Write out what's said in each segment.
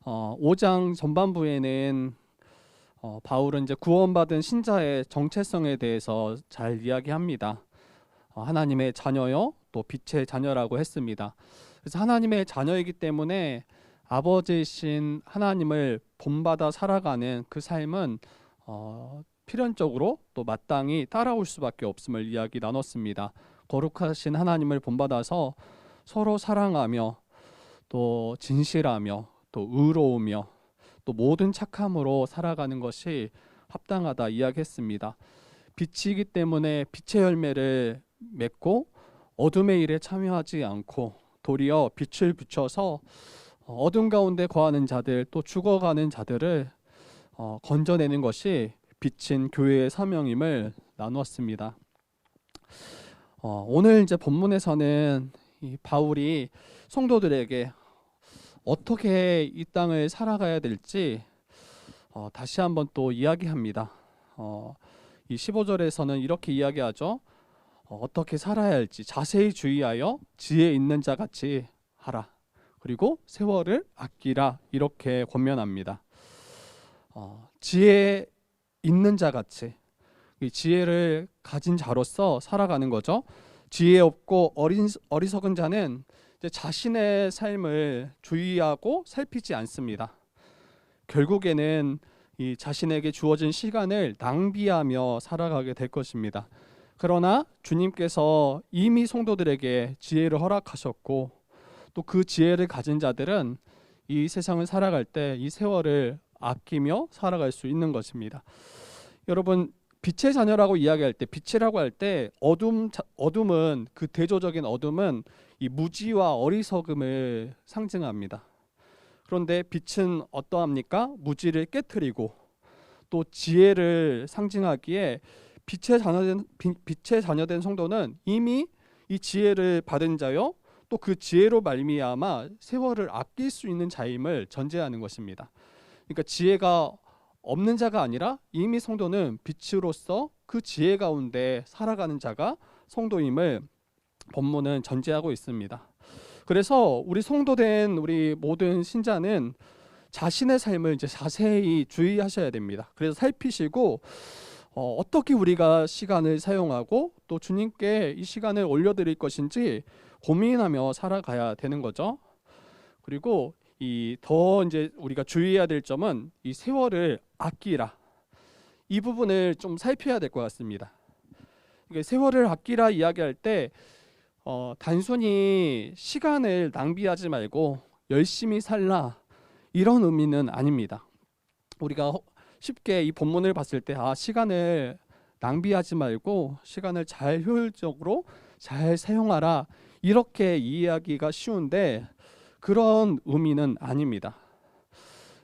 5장 전반부에는 바울은 이제 구원받은 신자의 정체성에 대해서 잘 이야기합니다. 하나님의 자녀요, 또 빛의 자녀라고 했습니다. 그래서 하나님의 자녀이기 때문에 아버지이신 하나님을 본받아 살아가는 그 삶은 필연적으로 또 마땅히 따라올 수밖에 없음을 이야기 나눴습니다. 거룩하신 하나님을 본받아서 서로 사랑하며 또 진실하며 또 의로우며 또 모든 착함으로 살아가는 것이 합당하다 이야기했습니다. 빛이기 때문에 빛의 열매를 맺고 어둠의 일에 참여하지 않고 도리어 빛을 비춰서 어둠 가운데 거하는 자들 또 죽어가는 자들을 건져내는 것이 빛인 교회의 사명임을 나누었습니다. 오늘 이제 본문에서는 이 바울이 성도들에게 어떻게 이 땅을 살아가야 될지 다시 한번 또 이야기합니다. 이 15절에서는 이렇게 이야기하죠. 어떻게 살아야 할지 자세히 주의하여 지혜 있는 자 같이 하라. 그리고 세월을 아끼라 이렇게 권면합니다. 지혜 있는 자 같이 이 지혜를 가진 자로서 살아가는 거죠. 지혜 없고 어리석은 자는 이제 자신의 삶을 주의하고 살피지 않습니다. 결국에는 이 자신에게 주어진 시간을 낭비하며 살아가게 될 것입니다. 그러나 주님께서 이미 성도들에게 지혜를 허락하셨고 또 그 지혜를 가진 자들은 이 세상을 살아갈 때 이 세월을 아끼며 살아갈 수 있는 것입니다. 여러분, 빛의 자녀라고 이야기할 때, 빛이라고 할 때 어둠은 그 대조적인 어둠은 이 무지와 어리석음을 상징합니다. 그런데 빛은 어떠합니까? 무지를 깨트리고 또 지혜를 상징하기에 빛의 자녀된 성도는 이미 이 지혜를 받은 자요, 또 그 지혜로 말미암아 세월을 아낄 수 있는 자임을 전제하는 것입니다. 그러니까 지혜가 없는 자가 아니라 이미 성도는 빛으로서 그 지혜 가운데 살아가는 자가 성도임을 본문은 전제하고 있습니다. 그래서 우리 성도된 우리 모든 신자는 자신의 삶을 이제 자세히 주의하셔야 됩니다. 그래서 살피시고 어떻게 우리가 시간을 사용하고 또 주님께 이 시간을 올려드릴 것인지 고민하며 살아가야 되는 거죠. 그리고 더 이제 우리가 주의해야 될 점은 이 세월을 아끼라. 이 부분을 좀 살펴야 될 것 같습니다. 세월을 아끼라 이야기할 때 단순히 시간을 낭비하지 말고 열심히 살라 이런 의미는 아닙니다. 우리가 쉽게 이 본문을 봤을 때 시간을 낭비하지 말고 시간을 잘 효율적으로 잘 사용하라 이렇게 이해하기가 쉬운데 그런 의미는 아닙니다.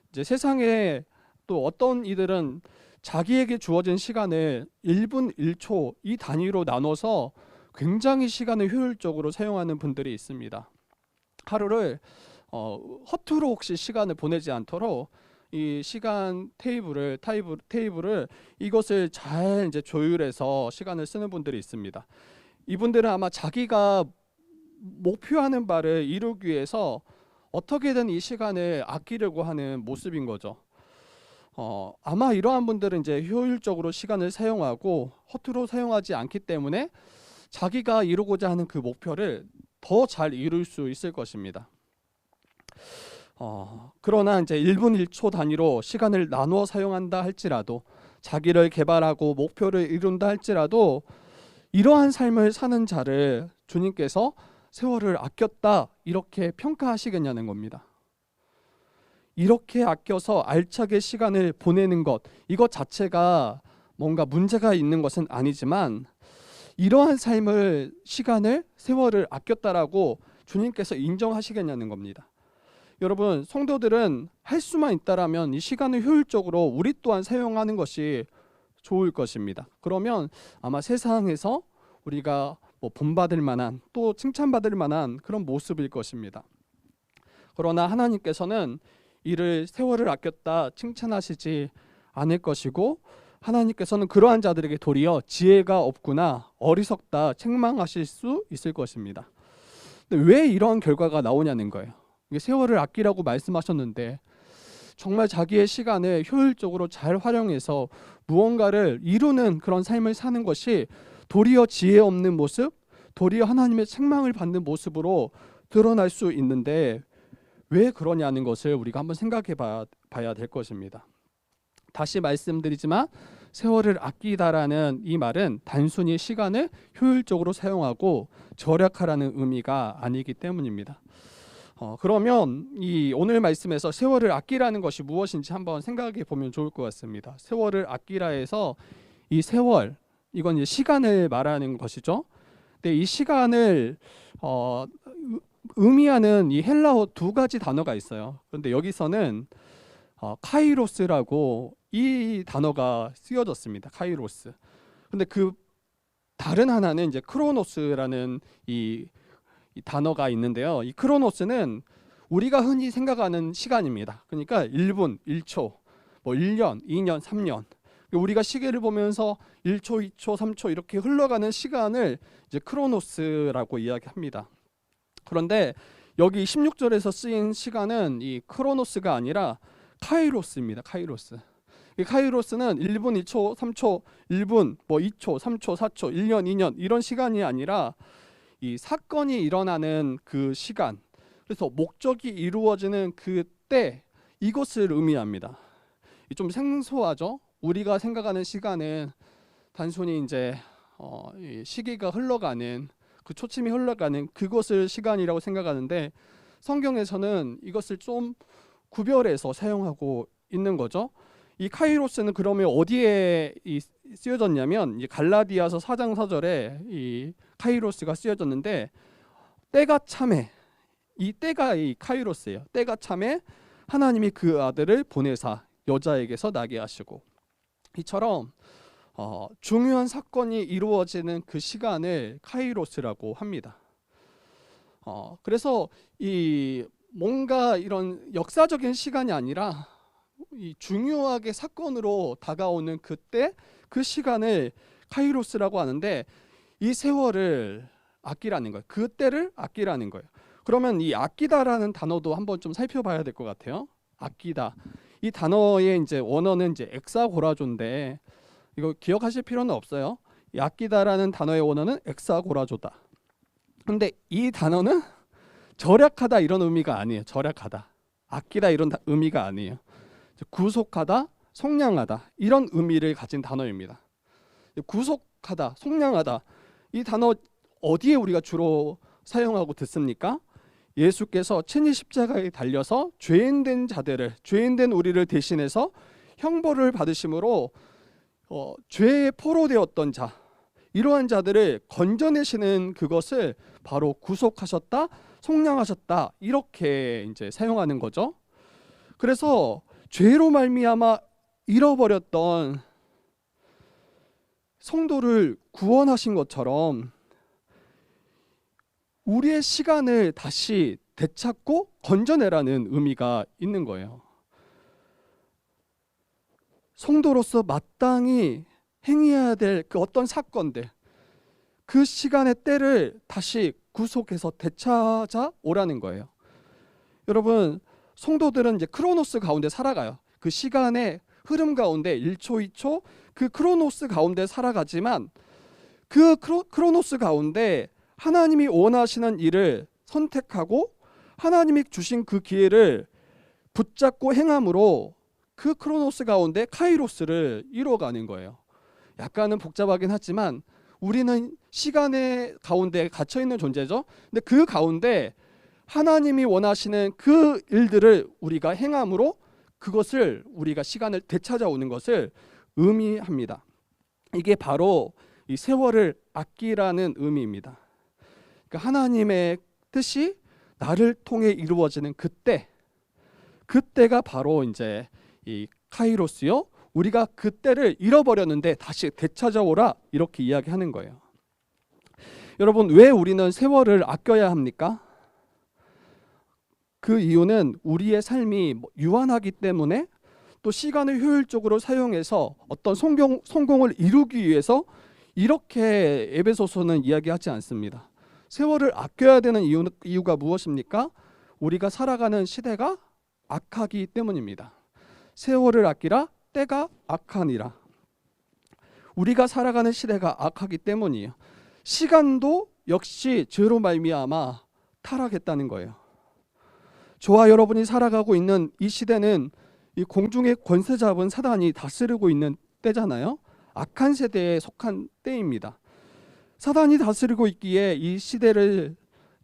이제 세상에 또 어떤 이들은 자기에게 주어진 시간을 1분 1초 이 단위로 나눠서 굉장히 시간을 효율적으로 사용하는 분들이 있습니다. 하루를 허투루 혹시 시간을 보내지 않도록 이 시간 테이블을 이것을 잘 이제 조율해서 시간을 쓰는 분들이 있습니다. 이분들은 아마 자기가 목표하는 바를 이루기 위해서 어떻게든 이 시간을 아끼려고 하는 모습인 거죠. 아마 이러한 분들은 이제 효율적으로 시간을 사용하고 허투루 사용하지 않기 때문에 자기가 이루고자 하는 그 목표를 더 잘 이룰 수 있을 것입니다. 그러나 이제 1분 1초 단위로 시간을 나누어 사용한다 할지라도 자기를 개발하고 목표를 이룬다 할지라도 이러한 삶을 사는 자를 주님께서 세월을 아꼈다 이렇게 평가하시겠냐는 겁니다. 이렇게 아껴서 알차게 시간을 보내는 것 이것 자체가 뭔가 문제가 있는 것은 아니지만 이러한 삶을 시간을 세월을 아꼈다라고 주님께서 인정하시겠냐는 겁니다. 여러분, 성도들은 할 수만 있다라면 이 시간을 효율적으로 우리 또한 사용하는 것이 좋을 것입니다. 그러면 아마 세상에서 우리가 본받을 만한 또 칭찬받을 만한 그런 모습일 것입니다. 그러나 하나님께서는 이를 세월을 아꼈다 칭찬하시지 않을 것이고 하나님께서는 그러한 자들에게 도리어 지혜가 없구나 어리석다 책망하실 수 있을 것입니다. 근데 왜 이런 결과가 나오냐는 거예요. 세월을 아끼라고 말씀하셨는데 정말 자기의 시간을 효율적으로 잘 활용해서 무언가를 이루는 그런 삶을 사는 것이 도리어 지혜 없는 모습, 도리어 하나님의 책망을 받는 모습으로 드러날 수 있는데 왜 그러냐는 것을 우리가 한번 생각해 봐야 될 것입니다. 다시 말씀드리지만 세월을 아끼다라는 이 말은 단순히 시간을 효율적으로 사용하고 절약하라는 의미가 아니기 때문입니다. 그러면 이 오늘 말씀에서 세월을 아끼라는 것이 무엇인지 한번 생각해 보면 좋을 것 같습니다. 세월을 아끼라 해서 이 세월, 이건 이제 시간을 말하는 것이죠. 근데 이 시간을 의미하는 이 헬라어 두 가지 단어가 있어요. 그런데 여기서는 카이로스라고 이 단어가 쓰여졌습니다. 카이로스. 근데 그 다른 하나는 이제 크로노스라는 이 단어가 있는데요. 이 크로노스는 우리가 흔히 생각하는 시간입니다. 그러니까 1분, 1초, 뭐 1년, 2년, 3년. 우리가 시계를 보면서 1초, 2초, 3초 이렇게 흘러가는 시간을 이제 크로노스라고 이야기합니다. 그런데 여기 16절에서 쓰인 시간은 이 크로노스가 아니라 카이로스입니다. 카이로스. 이 카이로스는 1분, 2초, 3초, 1분, 뭐 2초, 3초, 4초, 1년, 2년 이런 시간이 아니라 이 사건이 일어나는 그 시간, 그래서 목적이 이루어지는 그때, 이것을 의미합니다. 좀 생소하죠? 우리가 생각하는 시간은 단순히 이제 시기가 흘러가는, 그 초침이 흘러가는 그것을 시간이라고 생각하는데 성경에서는 이것을 좀 구별해서 사용하고 있는 거죠. 이 카이로스는 그러면 어디에 쓰여졌냐면 갈라디아서 4장 4절에 이 카이로스가 쓰여졌는데, 때가 참에, 이 때가 이 카이로스예요. 때가 참에 하나님이 그 아들을 보내사 여자에게서 나게 하시고, 이처럼 중요한 사건이 이루어지는 그 시간을 카이로스라고 합니다. 그래서 이 뭔가 이런 역사적인 시간이 아니라 이 중요하게 사건으로 다가오는 그때, 그 시간을 카이로스라고 하는데, 이 세월을 아끼라는 거예요. 그때를 아끼라는 거예요. 그러면 이 아끼다라는 단어도 한번 좀 살펴봐야 될 것 같아요. 아끼다. 이 단어의 이제 원어는 이제 엑사고라조인데, 이거 기억하실 필요는 없어요. 이 아끼다라는 단어의 원어는 엑사고라조다. 근데 이 단어는 절약하다 이런 의미가 아니에요. 절약하다, 아끼다 이런 의미가 아니에요. 구속하다, 속량하다 이런 의미를 가진 단어입니다. 구속하다, 속량하다, 이 단어 어디에 우리가 주로 사용하고 듣습니까? 예수께서 친히 십자가에 달려서 죄인된 자들을, 죄인된 우리를 대신해서 형벌을 받으심으로 죄의 포로되었던 자, 이러한 자들을 건져내시는 그것을 바로 구속하셨다, 속량하셨다 이렇게 이제 사용하는 거죠. 그래서 죄로 말미암아 잃어버렸던 성도를 구원하신 것처럼 우리의 시간을 다시 되찾고 건져내라는 의미가 있는 거예요. 성도로서 마땅히 행해야 될 그 어떤 사건들, 그 시간의 때를 다시 구속해서 되찾아 오라는 거예요. 여러분, 성도들은 이제 크로노스 가운데 살아가요. 그 시간의 흐름 가운데 1초, 2초 그 크로노스 가운데 살아가지만, 그 크로노스 가운데 하나님이 원하시는 일을 선택하고 하나님이 주신 그 기회를 붙잡고 행함으로 그 크로노스 가운데 카이로스를 이루어가는 거예요. 약간은 복잡하긴 하지만 우리는 시간의 가운데 갇혀있는 존재죠. 근데 그 가운데 하나님이 원하시는 그 일들을 우리가 행함으로 그것을, 우리가 시간을 되찾아오는 것을 의미합니다. 이게 바로 이 세월을 아끼라는 의미입니다. 그러니까 하나님의 뜻이 나를 통해 이루어지는 그때가 바로 이제 이 카이로스요. 우리가 그때를 잃어버렸는데 다시 되찾아오라 이렇게 이야기하는 거예요. 여러분, 왜 우리는 세월을 아껴야 합니까? 그 이유는 우리의 삶이 유한하기 때문에, 또 시간을 효율적으로 사용해서 어떤 성공을 이루기 위해서 이렇게 에베소서는 이야기하지 않습니다. 세월을 아껴야 되는 이유가 무엇입니까? 우리가 살아가는 시대가 악하기 때문입니다. 세월을 아끼라 때가 악하니라. 우리가 살아가는 시대가 악하기 때문이에요. 시간도 역시 죄로 말미암아 타락했다는 거예요. 저와 여러분이 살아가고 있는 이 시대는 이 공중의 권세 잡은 사단이 다스리고 있는 때잖아요. 악한 세대에 속한 때입니다. 사단이 다스리고 있기에 이 시대를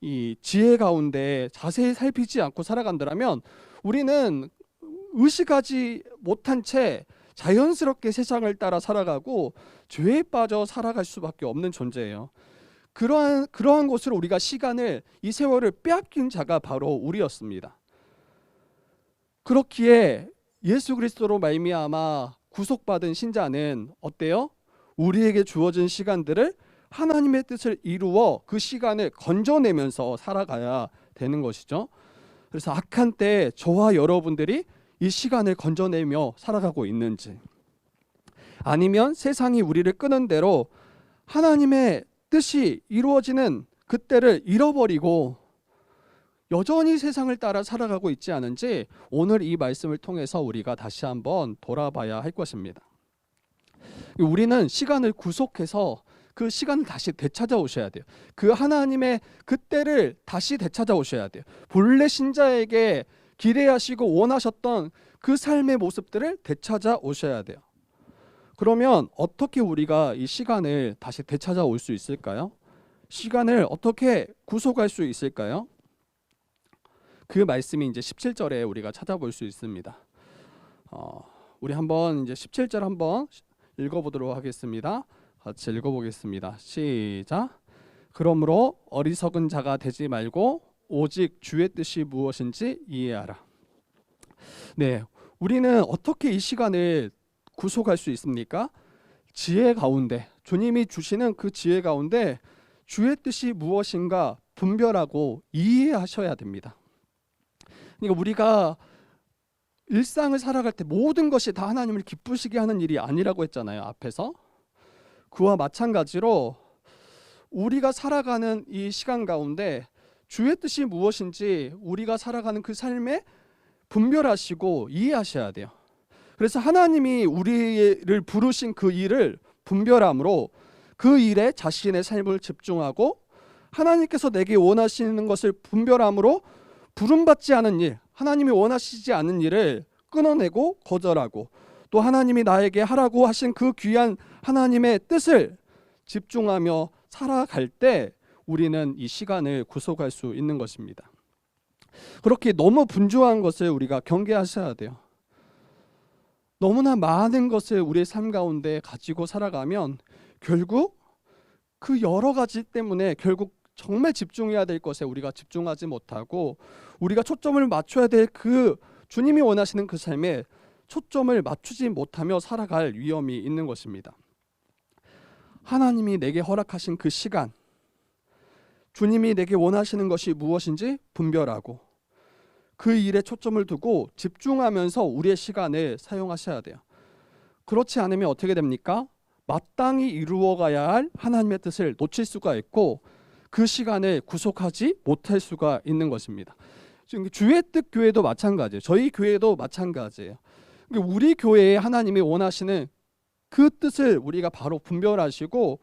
이 지혜 가운데 자세히 살피지 않고 살아간다면 우리는 의식하지 못한 채 자연스럽게 세상을 따라 살아가고 죄에 빠져 살아갈 수밖에 없는 존재예요. 그러한 곳으로 우리가 시간을, 이 세월을 빼앗긴 자가 바로 우리였습니다. 그렇기에 예수 그리스도로 말미암아 구속받은 신자는 어때요? 우리에게 주어진 시간들을 하나님의 뜻을 이루어 그 시간을 건져내면서 살아가야 되는 것이죠. 그래서 악한 때 저와 여러분들이 이 시간을 건져내며 살아가고 있는지, 아니면 세상이 우리를 끄는 대로 하나님의 뜻이 이루어지는 그때를 잃어버리고 여전히 세상을 따라 살아가고 있지 않은지 오늘 이 말씀을 통해서 우리가 다시 한번 돌아봐야 할 것입니다. 우리는 시간을 구속해서 그 시간을 다시 되찾아오셔야 돼요. 그 하나님의 그때를 다시 되찾아오셔야 돼요. 본래 신자에게 기대하시고 원하셨던 그 삶의 모습들을 되찾아오셔야 돼요. 그러면 어떻게 우리가 이 시간을 다시 되찾아올 수 있을까요? 시간을 어떻게 구속할 수 있을까요? 그 말씀이 이제 17절에 우리가 찾아볼 수 있습니다. 우리 한번 이제 17절 한번 읽어보도록 하겠습니다. 같이 읽어보겠습니다. 시작. 그러므로 어리석은 자가 되지 말고 오직 주의 뜻이 무엇인지 이해하라. 네, 우리는 어떻게 이 시간을 구속할 수 있습니까? 지혜 가운데, 주님이 주시는 그 지혜 가운데 주의 뜻이 무엇인가 분별하고 이해하셔야 됩니다. 그러니까 우리가 일상을 살아갈 때 모든 것이 다 하나님을 기쁘시게 하는 일이 아니라고 했잖아요, 앞에서. 그와 마찬가지로 우리가 살아가는 이 시간 가운데 주의 뜻이 무엇인지 우리가 살아가는 그 삶에 분별하시고 이해하셔야 돼요. 그래서 하나님이 우리를 부르신 그 일을 분별함으로 그 일에 자신의 삶을 집중하고, 하나님께서 내게 원하시는 것을 분별함으로 부름받지 않은 일, 하나님이 원하시지 않은 일을 끊어내고 거절하고, 또 하나님이 나에게 하라고 하신 그 귀한 하나님의 뜻을 집중하며 살아갈 때 우리는 이 시간을 구속할 수 있는 것입니다. 그렇게 너무 분주한 것을 우리가 경계하셔야 돼요. 너무나 많은 것을 우리의 삶 가운데 가지고 살아가면 결국 그 여러 가지 때문에 결국 정말 집중해야 될 것에 우리가 집중하지 못하고, 우리가 초점을 맞춰야 될 그 주님이 원하시는 그 삶에 초점을 맞추지 못하며 살아갈 위험이 있는 것입니다. 하나님이 내게 허락하신 그 시간, 주님이 내게 원하시는 것이 무엇인지 분별하고 그 일에 초점을 두고 집중하면서 우리의 시간을 사용하셔야 돼요. 그렇지 않으면 어떻게 됩니까? 마땅히 이루어가야 할 하나님의 뜻을 놓칠 수가 있고 그 시간을 구속하지 못할 수가 있는 것입니다. 지금 주의 뜻 교회도 마찬가지예요. 저희 교회도 마찬가지예요. 우리 교회에 하나님이 원하시는 그 뜻을 우리가 바로 분별하시고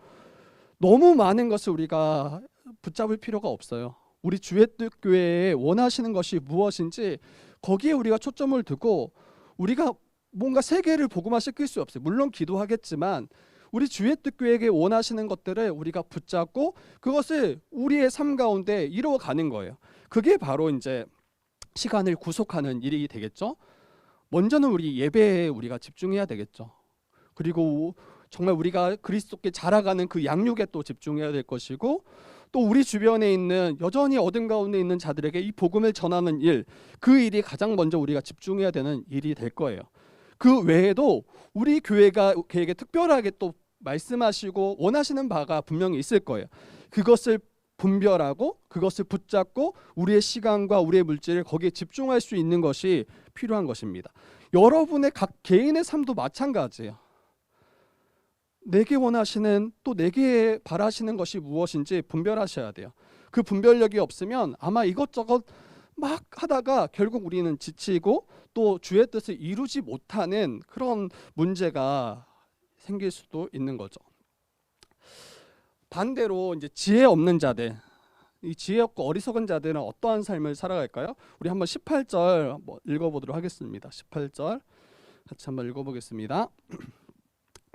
너무 많은 것을 우리가 붙잡을 필요가 없어요. 우리 주의 뜻 교회에 원하시는 것이 무엇인지 거기에 우리가 초점을 두고, 우리가 뭔가 세계를 복음화시킬 수 없어요. 물론 기도하겠지만 우리 주의 뜻 교회에게 원하시는 것들을 우리가 붙잡고 그것을 우리의 삶 가운데 이루어가는 거예요. 그게 바로 이제 시간을 구속하는 일이 되겠죠. 먼저는 우리 예배에 우리가 집중해야 되겠죠. 그리고 정말 우리가 그리스도께 자라가는 그 양육에 또 집중해야 될 것이고, 또 우리 주변에 있는 여전히 어둠 가운데 있는 자들에게 이 복음을 전하는 일, 그 일이 가장 먼저 우리가 집중해야 되는 일이 될 거예요. 그 외에도 우리 교회가 그에게 특별하게 또 말씀하시고 원하시는 바가 분명히 있을 거예요. 그것을 분별하고 그것을 붙잡고 우리의 시간과 우리의 물질을 거기에 집중할 수 있는 것이 필요한 것입니다. 여러분의 각 개인의 삶도 마찬가지예요. 내게 원하시는, 또 내게 바라시는 것이 무엇인지 분별하셔야 돼요. 그 분별력이 없으면 아마 이것저것 막 하다가 결국 우리는 지치고 또 주의 뜻을 이루지 못하는 그런 문제가 생길 수도 있는 거죠. 반대로 이제 지혜 없는 자들, 이 지혜 없고 어리석은 자들은 어떠한 삶을 살아갈까요? 우리 한번 18절 읽어보도록 하겠습니다. 18절 같이 한번 읽어보겠습니다.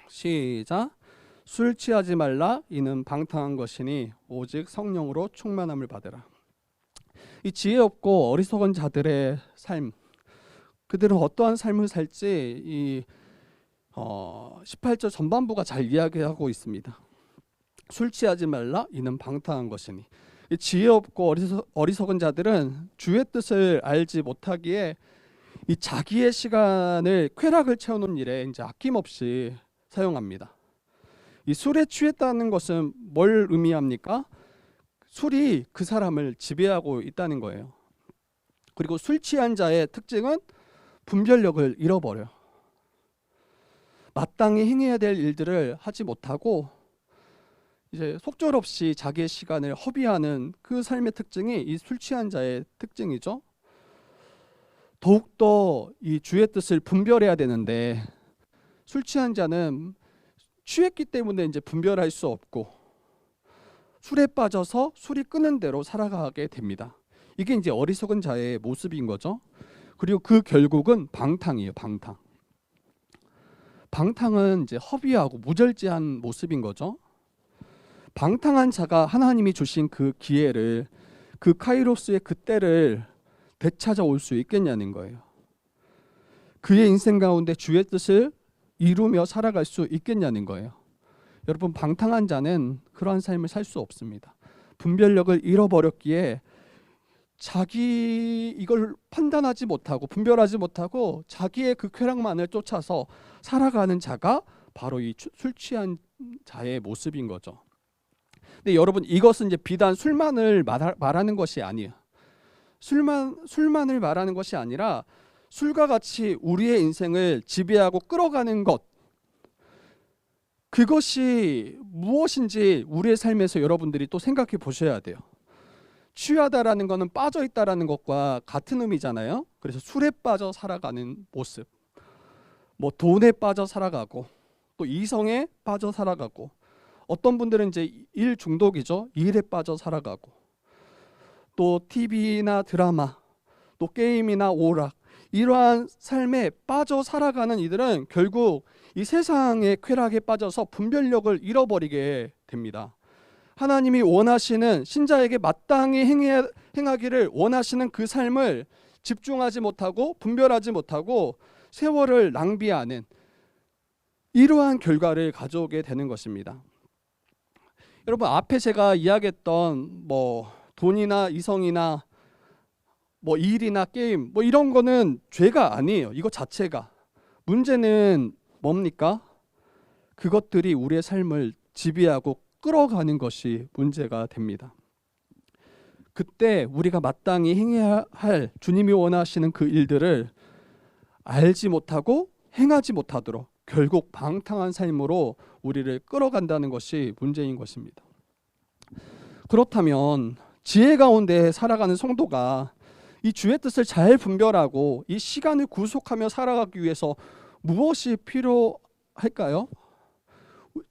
시작. 술 취하지 말라. 이는 방탕한 것이니 오직 성령으로 충만함을 받으라. 이 지혜 없고 어리석은 자들의 삶, 그들은 어떠한 삶을 살지 이 18절 전반부가 잘 이야기하고 있습니다. 술 취하지 말라. 이는 방탕한 것이니. 이 지혜 없고 어리석은 자들은 주의 뜻을 알지 못하기에 이 자기의 시간을 쾌락을 채우는 일에 이제 아낌없이 사용합니다. 이 술에 취했다는 것은 뭘 의미합니까? 술이 그 사람을 지배하고 있다는 거예요. 그리고 술 취한 자의 특징은 분별력을 잃어버려. 마땅히 행해야 될 일들을 하지 못하고 이제 속절없이 자기의 시간을 허비하는 그 삶의 특징이 이 술 취한 자의 특징이죠. 더욱더 이 주의 뜻을 분별해야 되는데 술 취한 자는 취했기 때문에 이제 분별할 수 없고 술에 빠져서 술이 끄는 대로 살아가게 됩니다. 이게 이제 어리석은 자의 모습인 거죠. 그리고 그 결국은 방탕이에요. 방탕. 방탕은 이제 허비하고 무절제한 모습인 거죠. 방탕한 자가 하나님이 주신 그 기회를, 그 카이로스의 그 때를 되찾아올 수 있겠냐는 거예요. 그의 인생 가운데 주의 뜻을 이루며 살아갈 수 있겠냐는 거예요. 여러분, 방탕한 자는 그러한 삶을 살 수 없습니다. 분별력을 잃어버렸기에 자기 이걸 판단하지 못하고 분별하지 못하고 자기의 그 쾌락만을 쫓아서 살아가는 자가 바로 이 술 취한 자의 모습인 거죠. 근데 여러분, 이것은 이제 비단 술만을 말하는 것이 아니에요. 술만을 말하는 것이 아니라 술과 같이 우리의 인생을 지배하고 끌어가는 것, 그것이 무엇인지 우리의 삶에서 여러분들이 또 생각해 보셔야 돼요. 취하다라는 것은 빠져 있다라는 것과 같은 의미잖아요. 그래서 술에 빠져 살아가는 모습, 뭐 돈에 빠져 살아가고 또 이성에 빠져 살아가고, 어떤 분들은 이제 일 중독이죠. 일에 빠져 살아가고, 또 TV나 드라마, 또 게임이나 오락, 이러한 삶에 빠져 살아가는 이들은 결국 이 세상의 쾌락에 빠져서 분별력을 잃어버리게 됩니다. 하나님이 원하시는, 신자에게 마땅히 행하기를 원하시는 그 삶을 집중하지 못하고 분별하지 못하고 세월을 낭비하는 이러한 결과를 가져오게 되는 것입니다. 여러분, 앞에 제가 이야기했던 뭐 돈이나 이성이나 뭐 일이나 게임, 뭐 이런 거는 죄가 아니에요. 이거 자체가. 문제는 뭡니까? 그것들이 우리의 삶을 지배하고 끌어가는 것이 문제가 됩니다. 그때 우리가 마땅히 행해야 할 주님이 원하시는 그 일들을 알지 못하고 행하지 못하도록 결국 방탕한 삶으로 우리를 끌어간다는 것이 문제인 것입니다. 그렇다면 지혜 가운데 살아가는 성도가 이 주의 뜻을 잘 분별하고 이 시간을 구속하며 살아가기 위해서 무엇이 필요할까요?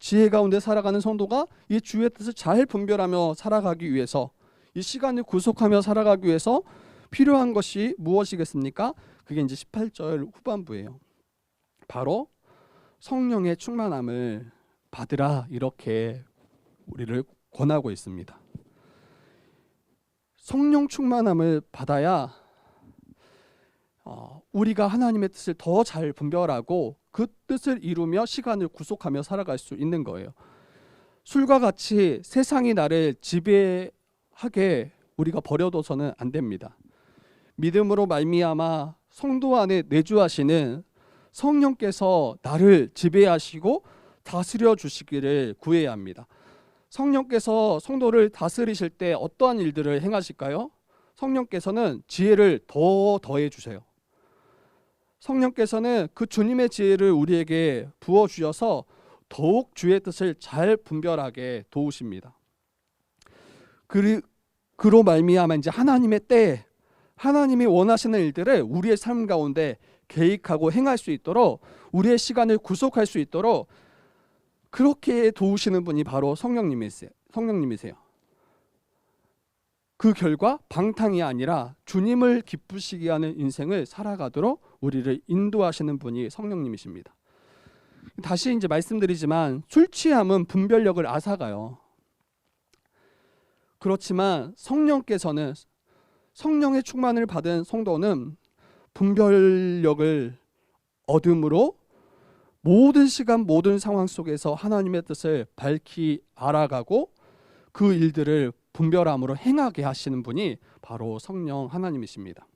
지혜 가운데 살아가는 성도가 이 주의 뜻을 잘 분별하며 살아가기 위해서, 이 시간을 구속하며 살아가기 위해서 필요한 것이 무엇이겠습니까? 그게 이제 18절 후반부예요. 바로 성령의 충만함을 받으라, 이렇게 우리를 권하고 있습니다. 성령 충만함을 받아야 우리가 하나님의 뜻을 더 잘 분별하고 그 뜻을 이루며 시간을 구속하며 살아갈 수 있는 거예요. 술과 같이 세상이 나를 지배하게 우리가 버려둬서는 안 됩니다. 믿음으로 말미암아 성도 안에 내주하시는 성령께서 나를 지배하시고 다스려 주시기를 구해야 합니다. 성령께서 성도를 다스리실 때 어떠한 일들을 행하실까요? 성령께서는 지혜를 더해 주세요. 성령께서는 그 주님의 지혜를 우리에게 부어주셔서 더욱 주의 뜻을 잘 분별하게 도우십니다. 그로 말미암아 이제 하나님의 때에 하나님이 원하시는 일들을 우리의 삶 가운데 계획하고 행할 수 있도록, 우리의 시간을 구속할 수 있도록 그렇게 도우시는 분이 바로 성령님이세요. 그 결과 방탕이 아니라 주님을 기쁘시게 하는 인생을 살아가도록 우리를 인도하시는 분이 성령님이십니다. 다시 이제 말씀드리지만 술 취함은 분별력을 앗아가요. 그렇지만 성령께서는, 성령의 충만을 받은 성도는 분별력을 얻음으로 모든 시간 모든 상황 속에서 하나님의 뜻을 밝히 알아가고 그 일들을 분별함으로 행하게 하시는 분이 바로 성령 하나님이십니다.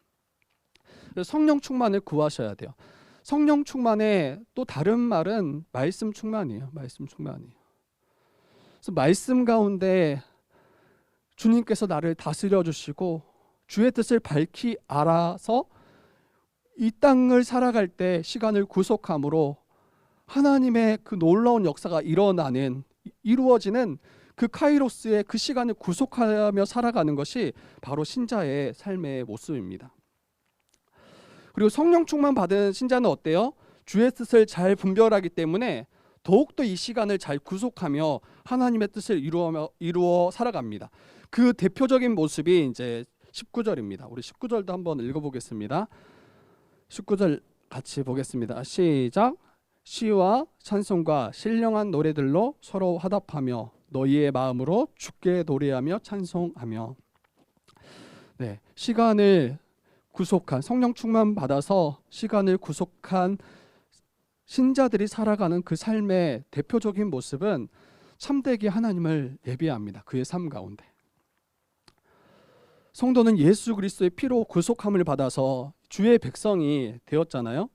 그래서 성령 충만을 구하셔야 돼요. 성령 충만의 또 다른 말은 말씀 충만이에요. 말씀 충만이에요. 그래서 말씀 가운데 주님께서 나를 다스려 주시고 주의 뜻을 밝히 알아서 이 땅을 살아갈 때 시간을 구속함으로 하나님의 그 놀라운 역사가 이루어지는 그 카이로스의 그 시간을 구속하며 살아가는 것이 바로 신자의 삶의 모습입니다. 그리고 성령 충만 받은 신자는 어때요? 주의 뜻을 잘 분별하기 때문에 더욱더 이 시간을 잘 구속하며 하나님의 뜻을 이루어 살아갑니다. 그 대표적인 모습이 이제 19절입니다. 우리 19절도 한번 읽어보겠습니다. 19절 같이 보겠습니다. 시작. 시와 찬송과 신령한 노래들로 서로 화답하며 너희의 마음으로 주께 노래하며 찬송하며. 네, 시간을 구속한, 성령 충만 받아서 시간을 구속한 신자들이 살아가는 그 삶의 대표적인 모습은 참되게 하나님을 예배합니다. 그의 삶 가운데. 성도는 예수 그리스도의 피로 구속함을 받아서 주의 백성이 되었잖아요.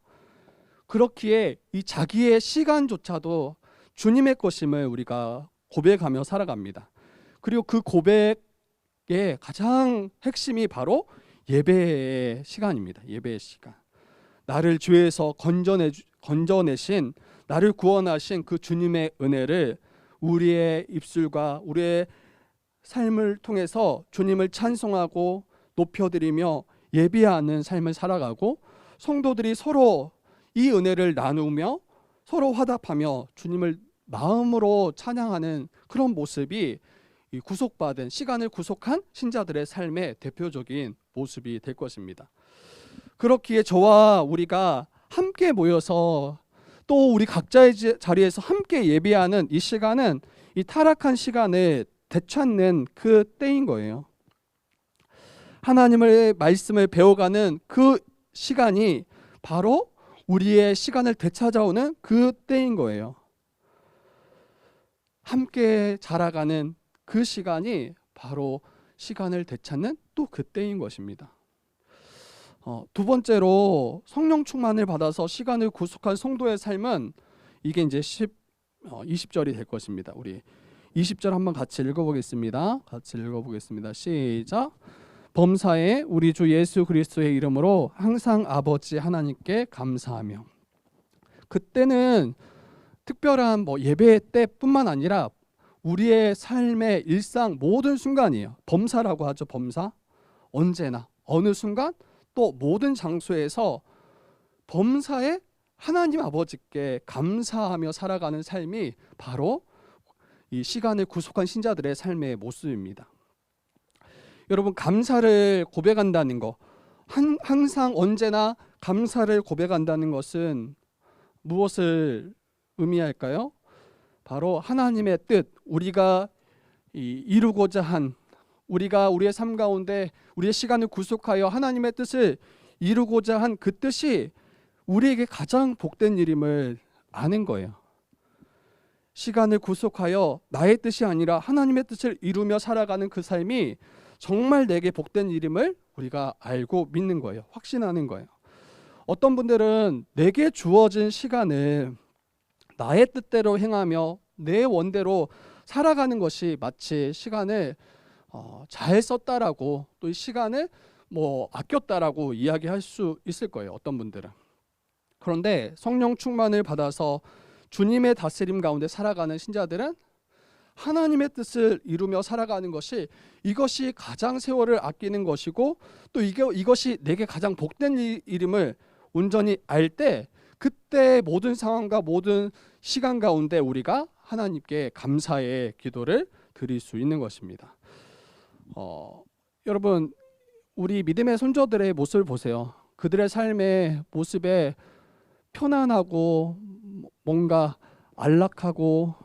그렇기에 이 자기의 시간조차도 주님의 것임을 우리가 고백하며 살아갑니다. 그리고 그 고백의 가장 핵심이 바로 예배의 시간입니다. 예배의 시간. 나를 죄에서 건져내신, 나를 구원하신 그 주님의 은혜를 우리의 입술과 우리의 삶을 통해서 주님을 찬송하고 높여드리며 예배하는 삶을 살아가고, 성도들이 서로 이 은혜를 나누며 서로 화답하며 주님을 마음으로 찬양하는 그런 모습이 이 구속받은, 시간을 구속한 신자들의 삶의 대표적인 모습이 될 것입니다. 그렇기에 저와 우리가 함께 모여서 또 우리 각자의 자리에서 함께 예배하는 이 시간은 이 타락한 시간을 되찾는 그 때인 거예요. 하나님의 말씀을 배워가는 그 시간이 바로 우리의 시간을 되찾아오는 그 때인 거예요. 함께 자라가는 그 시간이 바로 시간을 되찾는 또 그 때인 것입니다. 두 번째로 성령 충만을 받아서 시간을 구속한 성도의 삶은 이게 이제 20절이 될 것입니다. 우리 20절 한번 같이 읽어보겠습니다. 시작. 범사에 우리 주 예수 그리스도의 이름으로 항상 아버지 하나님께 감사하며. 그때는 특별한 예배 때뿐만 아니라 우리의 삶의 일상 모든 순간이에요. 범사라고 하죠. 범사. 언제나 어느 순간 또 모든 장소에서 범사에 하나님 아버지께 감사하며 살아가는 삶이 바로 이 시간을 구속한 신자들의 삶의 모습입니다. 여러분, 감사를 고백한다는 거, 항상 언제나 감사를 고백한다는 것은 무엇을 의미할까요? 바로 하나님의 뜻, 우리가 이루고자 한, 우리가 우리의 삶 가운데 우리의 시간을 구속하여 하나님의 뜻을 이루고자 한 그 뜻이 우리에게 가장 복된 일임을 아는 거예요. 시간을 구속하여 나의 뜻이 아니라 하나님의 뜻을 이루며 살아가는 그 삶이 정말 내게 복된 일임을 우리가 알고 믿는 거예요. 확신하는 거예요. 어떤 분들은 내게 주어진 시간을 나의 뜻대로 행하며 내 원대로 살아가는 것이 마치 시간을 잘 썼다라고, 또 이 시간을 아꼈다라고 이야기할 수 있을 거예요. 어떤 분들은. 그런데 성령 충만을 받아서 주님의 다스림 가운데 살아가는 신자들은 하나님의 뜻을 이루며 살아가는 것이 이것이 가장 세월을 아끼는 것이고 또 이것이 내게 가장 복된 일임을 온전히 알 때 그때 모든 상황과 모든 시간 가운데 우리가 하나님께 감사의 기도를 드릴 수 있는 것입니다. 여러분 우리 믿음의 손자들의 모습을 보세요. 그들의 삶의 모습에 편안하고 뭔가 안락하고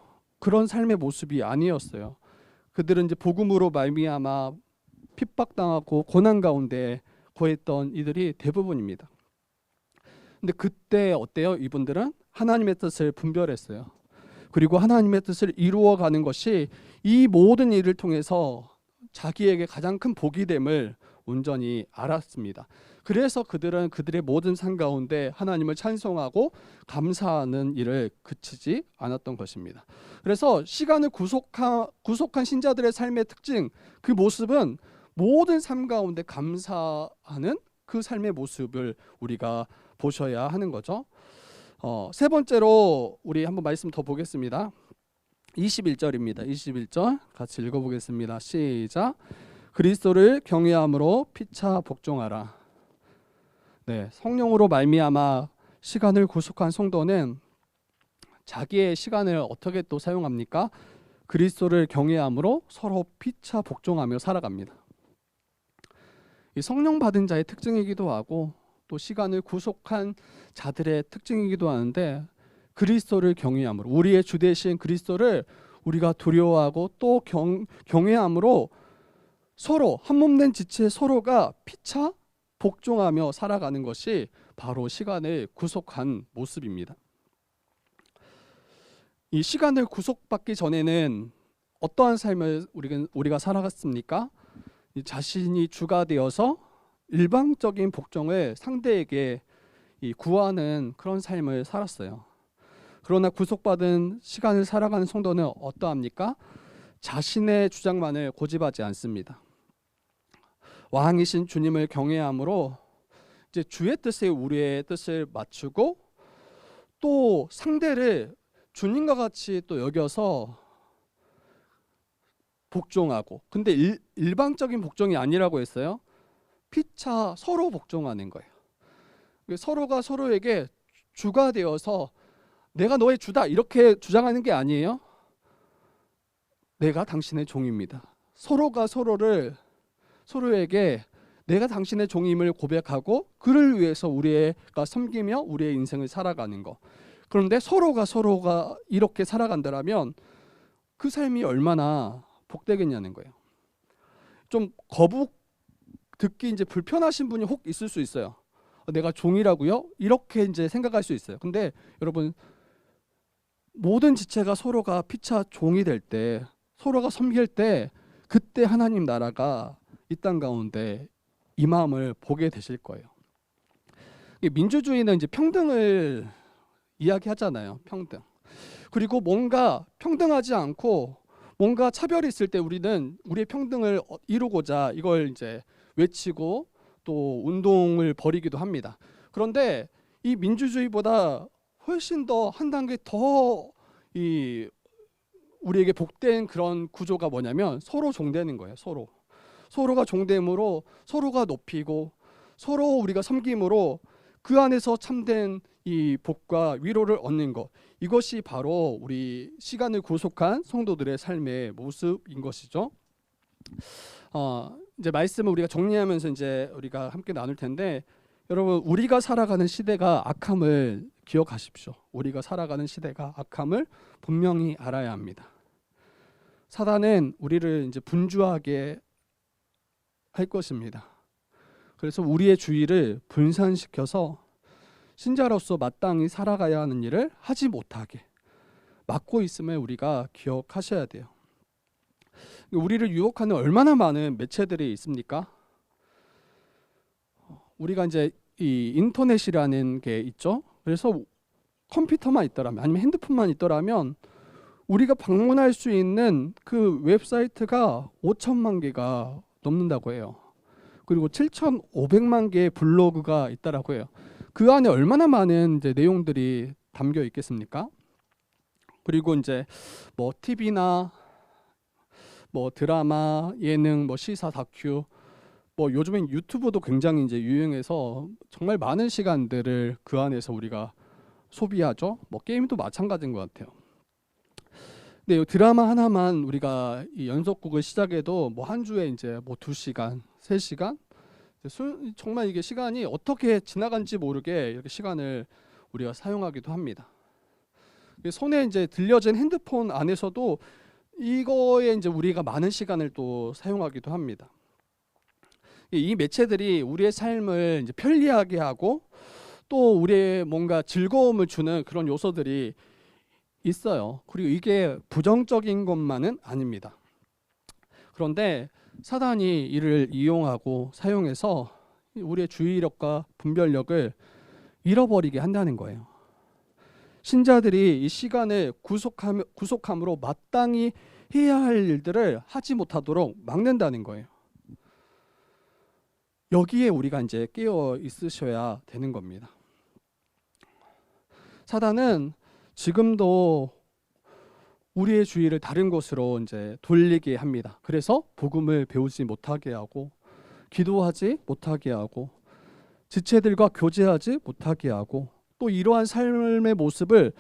그런 삶의 모습이 아니었어요. 그들은 이제 복음으로 말미암아 핍박당하고 고난 가운데 거했던 이들이 대부분입니다. 근데 그때 어때요? 이분들은 하나님의 뜻을 분별했어요. 그리고 하나님의 뜻을 이루어가는 것이 이 모든 일을 통해서 자기에게 가장 큰 복이 됨을 온전히 알았습니다. 그래서 그들은 그들의 모든 삶 가운데 하나님을 찬송하고 감사하는 일을 그치지 않았던 것입니다. 그래서 시간을 구속한 신자들의 삶의 특징, 그 모습은 모든 삶 가운데 감사하는 그 삶의 모습을 우리가 보셔야 하는 거죠. 세 번째로 우리 한번 말씀 더 보겠습니다. 21절입니다. 21절 같이 읽어보겠습니다. 시작. 그리스도를 경외함으로 피차 복종하라. 네, 성령으로 말미암아 시간을 구속한 성도는 자기의 시간을 어떻게 또 사용합니까? 그리스도를 경외함으로 서로 피차 복종하며 살아갑니다. 이 성령 받은 자의 특징이기도 하고 또 시간을 구속한 자들의 특징이기도 하는데 그리스도를 경외함으로 우리의 주 되신 그리스도를 우리가 두려워하고 또 경외함으로 서로 한몸된 지체 서로가 피차 복종하며 살아가는 것이 바로 시간을 구속한 모습입니다. 이 시간을 구속받기 전에는 어떠한 삶을 우리가 살아갔습니까? 자신이 주가 되어서 일방적인 복종을 상대에게 구하는 그런 삶을 살았어요. 그러나 구속받은 시간을 살아가는 성도는 어떠합니까? 자신의 주장만을 고집하지 않습니다. 왕이신 주님을 경외함으로 이제 주의 뜻에 우리의 뜻을 맞추고 또 상대를 주님과 같이 또 여겨서 복종하고, 근데 일방적인 복종이 아니라고 했어요. 피차 서로 복종하는 거예요. 서로가 서로에게 주가 되어서 내가 너의 주다 이렇게 주장하는 게 아니에요. 내가 당신의 종입니다. 서로가 서로에게 내가 당신의 종임을 고백하고 그를 위해서 우리가 섬기며 우리의 인생을 살아가는 거. 그런데 서로가 이렇게 살아간다면 그 삶이 얼마나 복되겠냐는 거예요. 좀 거북 듣기 이제 불편하신 분이 혹 있을 수 있어요. 내가 종이라고요? 이렇게 이제 생각할 수 있어요. 근데 여러분 모든 지체가 서로가 피차 종이 될 때, 서로가 섬길 때 그때 하나님 나라가 이 땅 가운데 이 마음을 보게 되실 거예요. 민주주의는 이제 평등을 이야기하잖아요. 평등. 그리고 뭔가 평등하지 않고 뭔가 차별이 있을 때 우리는 우리의 평등을 이루고자 이걸 이제 외치고 또 운동을 벌이기도 합니다. 그런데 이 민주주의보다 훨씬 더 한 단계 더 우리에게 복된 그런 구조가 뭐냐면 서로 종되는 거예요. 서로가 종됨으로 서로가 높이고 서로 우리가 섬김으로 그 안에서 참된 이 복과 위로를 얻는 것, 이것이 바로 우리 시간을 구속한 성도들의 삶의 모습인 것이죠. 이제 말씀을 우리가 정리하면서 이제 우리가 함께 나눌 텐데, 여러분 우리가 살아가는 시대가 악함을 기억하십시오. 우리가 살아가는 시대가 악함을 분명히 알아야 합니다. 사단은 우리를 이제 분주하게 할 것입니다. 그래서 우리의 주의를 분산시켜서 신자로서 마땅히 살아가야 하는 일을 하지 못하게 막고 있음을 우리가 기억하셔야 돼요. 우리를 유혹하는 얼마나 많은 매체들이 있습니까? 우리가 이제 이 인터넷이라는 게 있죠. 그래서 컴퓨터만 있더라면 아니면 핸드폰만 있더라면 우리가 방문할 수 있는 그 웹사이트가 5천만 개가 넘는다고 해요. 그리고 7,500만 개의 블로그가 있다라고 해요. 그 안에 얼마나 많은 이제 내용들이 담겨 있겠습니까? 그리고 이제 뭐 TV나 뭐 드라마, 예능, 뭐 시사, 다큐, 뭐 요즘엔 유튜브도 굉장히 이제 유행해서 정말 많은 시간들을 그 안에서 우리가 소비하죠. 뭐 게임도 마찬가지인 것 같아요. 근데 이 드라마 하나만 우리가 이 연속극을 시작해도 뭐 한 주에 이제 뭐 2시간, 3시간 정말 이게 시간이 어떻게 지나간지 모르게 이렇게 시간을 우리가 사용하기도 합니다. 손에 이제 들려진 핸드폰 안에서도 이거에 이제 우리가 많은 시간을 또 사용하기도 합니다. 이 매체들이 우리의 삶을 이제 편리하게 하고 또 우리의 뭔가 즐거움을 주는 그런 요소들이 있어요. 그리고 이게 부정적인 것만은 아닙니다. 그런데 사단이 이를 이용하고 사용해서 우리의 주의력과 분별력을 잃어버리게 한다는 거예요. 신자들이 이 시간을 구속함으로 마땅히 해야 할 일들을 하지 못하도록 막는다는 거예요. 여기에 우리가 이제 깨어 있으셔야 되는 겁니다. 사단은 지금도 우리의 주의를 다른 곳으로 이제 돌리게 합니다. 그래서 복음을 배우지 못하게 하고, 기도하지 못하게 하고, 지체들과 교제하지 못하게 하고, 또 이러한 삶의 모습을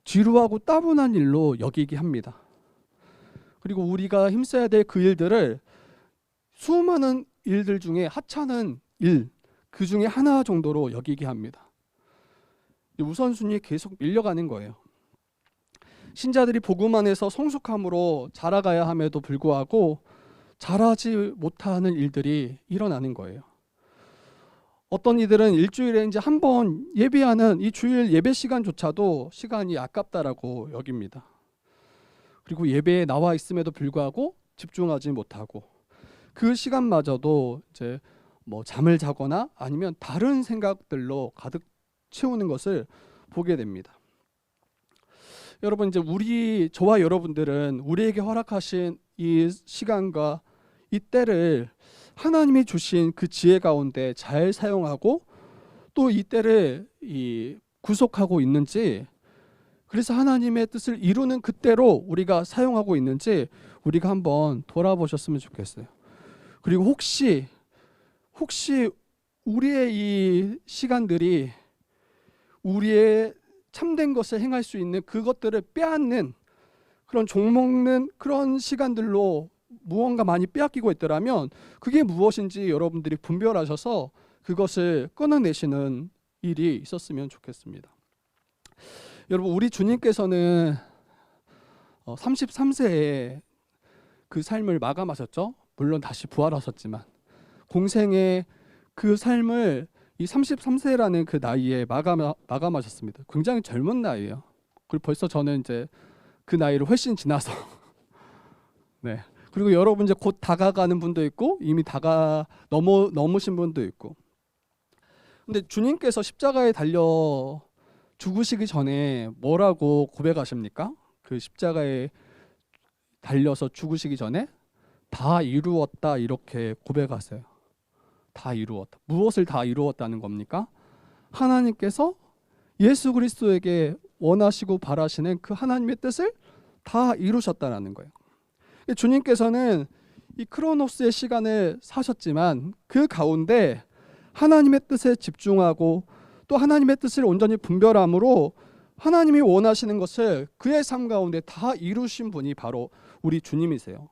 지루하고 따분한 일로 여기게 합니다. 그리고 우리가 힘써야 될 그 일들을 수많은 일들 중에 하찮은 일, 그 중에 하나 정도로 여기게 합니다. 우선순위에 계속 밀려가는 거예요. 신자들이 복음 안에서 성숙함으로 자라가야 함에도 불구하고 잘하지 못하는 일들이 일어나는 거예요. 어떤 이들은 일주일에 이제 한 번 예배하는 이 주일 예배 시간조차도 시간이 아깝다라고 여깁니다. 그리고 예배에 나와 있음에도 불구하고 집중하지 못하고 그 시간마저도 이제 뭐 잠을 자거나 아니면 다른 생각들로 가득 채우는 것을 보게 됩니다. 여러분, 이제 저와 여러분들은 우리에게 허락하신 이 시간과 이 때를 하나님이 주신 그 지혜 가운데 잘 사용하고 또 이 때를 구속하고 있는지, 그래서 하나님의 뜻을 이루는 그때로 우리가 사용하고 있는지 우리가 한번 돌아보셨으면 좋겠어요. 그리고 혹시 우리의 이 시간들이 우리의 참된 것을 행할 수 있는 그것들을 빼앗는 그런 종먹는 그런 시간들로 무언가 많이 빼앗기고 있더라면 그게 무엇인지 여러분들이 분별하셔서 그것을 끊어내시는 일이 있었으면 좋겠습니다. 여러분, 우리 주님께서는 33세에 그 삶을 마감하셨죠. 물론 다시 부활하셨지만 공생의 그 삶을 이 33세라는 그 나이에 마감하셨습니다. 굉장히 젊은 나이예요. 그리고 벌써 저는 이제 그 나이를 훨씬 지나서 네. 그리고 여러분 이제 곧 다가가는 분도 있고 이미 넘으신 분도 있고. 근데 주님께서 십자가에 달려 죽으시기 전에 뭐라고 고백하십니까? 그 십자가에 달려서 죽으시기 전에 다 이루었다 이렇게 고백하세요. 다 이루었다. 무엇을 다 이루었다는 겁니까? 하나님께서 예수 그리스도에게 원하시고 바라시는 그 하나님의 뜻을 다 이루셨다는 거예요. 주님께서는 이 크로노스의 시간을 사셨지만 그 가운데 하나님의 뜻에 집중하고 또 하나님의 뜻을 온전히 분별함으로 하나님이 원하시는 것을 그의 삶 가운데 다 이루신 분이 바로 우리 주님이세요.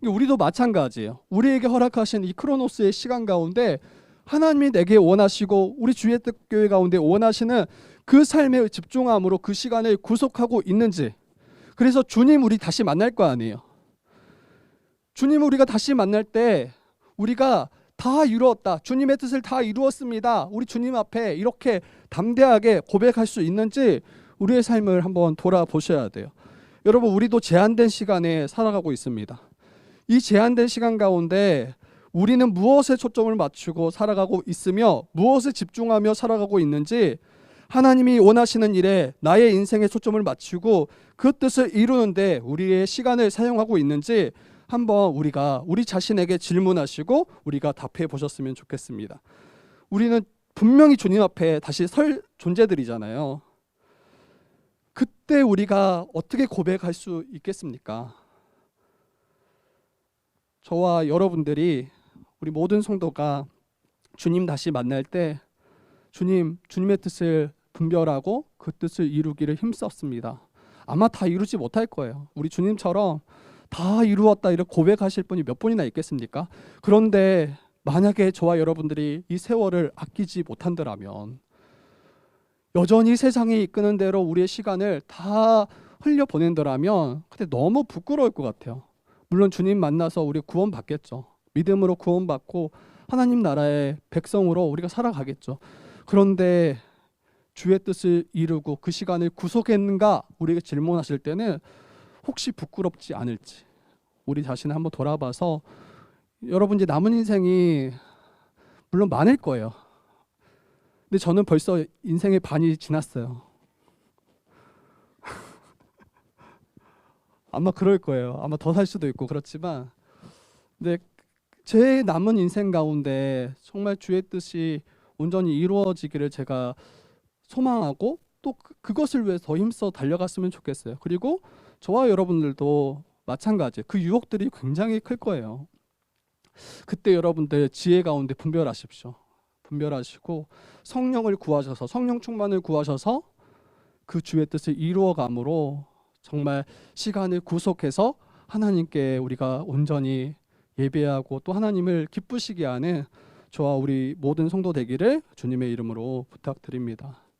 우리도 마찬가지예요. 우리에게 허락하신 이 크로노스의 시간 가운데 하나님이 내게 원하시고 우리 주의 뜻교회 가운데 원하시는 그 삶에 집중함으로 그 시간을 구속하고 있는지. 그래서 주님 우리 다시 만날 거 아니에요. 주님 우리가 다시 만날 때 우리가 다 이루었다. 주님의 뜻을 다 이루었습니다. 우리 주님 앞에 이렇게 담대하게 고백할 수 있는지 우리의 삶을 한번 돌아보셔야 돼요. 여러분, 우리도 제한된 시간에 살아가고 있습니다. 이 제한된 시간 가운데 우리는 무엇에 초점을 맞추고 살아가고 있으며 무엇에 집중하며 살아가고 있는지, 하나님이 원하시는 일에 나의 인생에 초점을 맞추고 그 뜻을 이루는데 우리의 시간을 사용하고 있는지 한번 우리 자신에게 질문하시고 우리가 답해 보셨으면 좋겠습니다. 우리는 분명히 주님 앞에 다시 설 존재들이잖아요. 그때 우리가 어떻게 고백할 수 있겠습니까? 저와 여러분들이 우리 모든 성도가 주님 다시 만날 때 주님의 뜻을 분별하고 그 뜻을 이루기를 힘썼습니다. 아마 다 이루지 못할 거예요. 우리 주님처럼 다 이루었다 이렇게 고백하실 분이 몇 분이나 있겠습니까? 그런데 만약에 저와 여러분들이 이 세월을 아끼지 못한다면 여전히 세상이 이끄는 대로 우리의 시간을 다 흘려보낸다면 그때 너무 부끄러울 것 같아요. 물론 주님 만나서 우리 구원받겠죠. 믿음으로 구원받고 하나님 나라의 백성으로 우리가 살아가겠죠. 그런데 주의 뜻을 이루고 그 시간을 구속했는가 우리가 질문하실 때는 혹시 부끄럽지 않을지 우리 자신을 한번 돌아봐서 여러분 이제 남은 인생이 물론 많을 거예요. 근데 저는 벌써 인생의 반이 지났어요. 아마 그럴 거예요. 아마 더 살 수도 있고 그렇지만 근데 제 남은 인생 가운데 정말 주의 뜻이 온전히 이루어지기를 제가 소망하고 또 그것을 위해 더 힘써 달려갔으면 좋겠어요. 그리고 저와 여러분들도 마찬가지. 그 유혹들이 굉장히 클 거예요. 그때 여러분들 지혜 가운데 분별하십시오. 분별하시고 성령을 구하셔서 성령 충만을 구하셔서 그 주의 뜻을 이루어감으로 정말 시간을 구속해서 하나님께 우리가 온전히 예배하고 또 하나님을 기쁘시게 하는 저와 우리 모든 성도 되기를 주님의 이름으로 부탁드립니다.